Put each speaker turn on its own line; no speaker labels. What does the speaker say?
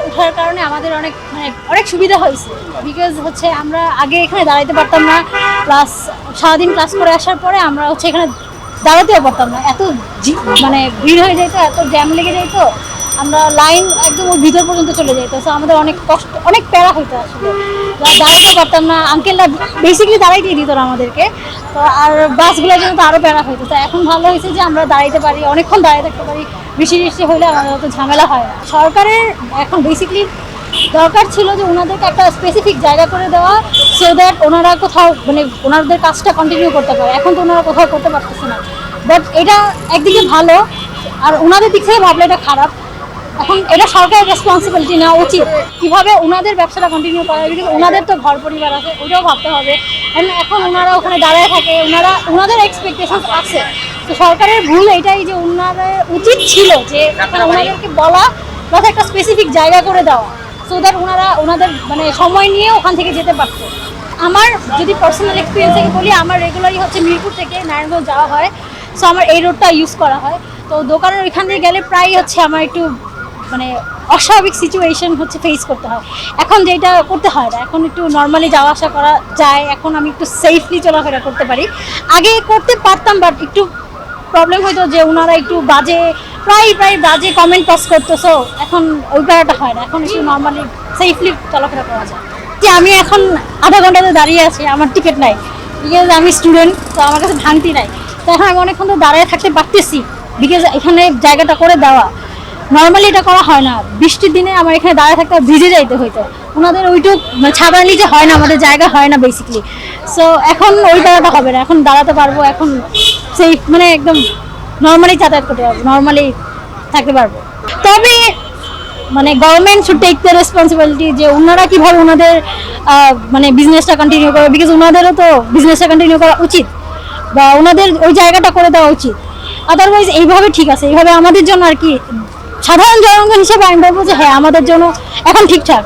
ওঠার কারণে আমাদের অনেক অনেক সুবিধা হয়েছে। বিকজ হচ্ছে আমরা আগে এখানে দাঁড়াইতে পারতাম না, প্লাস সারাদিন ক্লাস করে আসার পরে আমরা হচ্ছে এখানে দাঁড়াতেও পারতাম না, এত ভিড় হয়ে যেত, এত জ্যাম লেগে যেত, আমরা লাইন একদম ওর ভিতর পর্যন্ত চলে যেত। তো আমাদের অনেক কষ্ট, অনেক প্যারা হইতো আসলে, দাঁড়াতে পারতাম না। আঙ্কেলরা বেসিক্যালি দাঁড়াইতেই দিত না আমাদেরকে, তো আর বাসগুলোর জন্য তো আরও প্যারা হইতো। তো এখন ভালো হয়েছে যে আমরা দাঁড়াইতে পারি, অনেকক্ষণ দাঁড়িয়ে থাকতে পারি, বৃষ্টি হলে আমাদের অত ঝামেলা হয় না। সরকারের এখন বেসিক্যালি দরকার ছিল যে ওনাদেরকে একটা স্পেসিফিক জায়গা করে দেওয়া, সো দ্যাট ওনারা কোথাও ওনাদের কাজটা কন্টিনিউ করতে পারে। এখন তো ওনারা কোথাও করতে পারতেছে না, বাট এটা একদিকে ভালো, আর ওনাদের দিক থেকে ভাবলে এটা খারাপ। এখন এটা সরকারের রেসপন্সিবিলিটি নেওয়া উচিত কীভাবে ওনাদের ব্যবসাটা কন্টিনিউ করা হবে, বিকজ ওনাদের তো ঘর পরিবার আছে, ওটাও ভাবতে হবে। এখন ওনারা ওখানে দাঁড়ায় থাকে, ওনাদের এক্সপেকটেশন আছে। তো সরকারের ভুল এটাই যে ওনাদের উচিত ছিল যে ওনাদেরকে বলা, প্লাস একটা স্পেসিফিক জায়গা করে দেওয়া, সো দ্যাট ওনাদের সময় নিয়ে ওখান থেকে যেতে পারতো। আমার যদি পার্সোনাল এক্সপিরিয়েন্স থেকে বলি, আমার রেগুলারই হচ্ছে মিরপুর থেকে নারায়ণগঞ্জ যাওয়া হয়, সো আমার এই রোডটা ইউজ করা হয়। তো দোকানের ওইখান দিয়ে গেলে প্রায় হচ্ছে আমার একটু অস্বাভাবিক সিচুয়েশন হচ্ছে ফেস করতে হয়। এখন যেটা করতে হয় না, এখন একটু নর্মালি যাওয়া আসা করা যায়, এখন আমি একটু সেফলি চলাফেরা করতে পারি। আগে করতে পারতাম, বাট একটু প্রবলেম হইতো যে ওনারা একটু প্রায় বাজে কমেন্ট পাস করতো, সো এখন ওই ব্যাপারটা হয় না, এখন একটু নর্মালি সেফলি চলাফেরা করা যায়। যে আমি এখন আধা ঘন্টাতে দাঁড়িয়ে আছি, আমার টিকিট নাই, বিকজ আমি স্টুডেন্ট, তো আমার কাছে ভাঙতি নাই। তো এখন আমি অনেকক্ষণ তো দাঁড়িয়ে থাকতে পারতেছি, বিকজ এখানে জায়গাটা করে দেওয়া। নর্মালি এটা করা হয় না, বৃষ্টির দিনে আমার এখানে দাঁড়িয়ে থাকতে ভিজে যাইতে হইতো, ওনাদের ওইটুক ছাড়ার নিচে হয় না, আমাদের জায়গা হয় না বেসিক্যালি। সো এখন ওই জায়গাটা হবে না, এখন দাঁড়াতে পারবো, এখন সেই একদম নর্মালি যাতায়াত করতে পারবো, নর্মালি থাকতে পারবো। তবে government should take the responsibility যে ওনারা কীভাবে ওনাদের বিজনেসটা কন্টিনিউ করে, বিকজ ওনাদেরও তো বিজনেসটা কন্টিনিউ করা উচিত, বা ওনাদের ওই জায়গাটা করে দেওয়া উচিত। আদারওয়াইজ এইভাবে ঠিক আছে, এইভাবে আমাদের জন্য আর কি সাধারণ জনগণ হিসেবে আমি বলবো যে হ্যাঁ, আমাদের জন্য এখন ঠিকঠাক।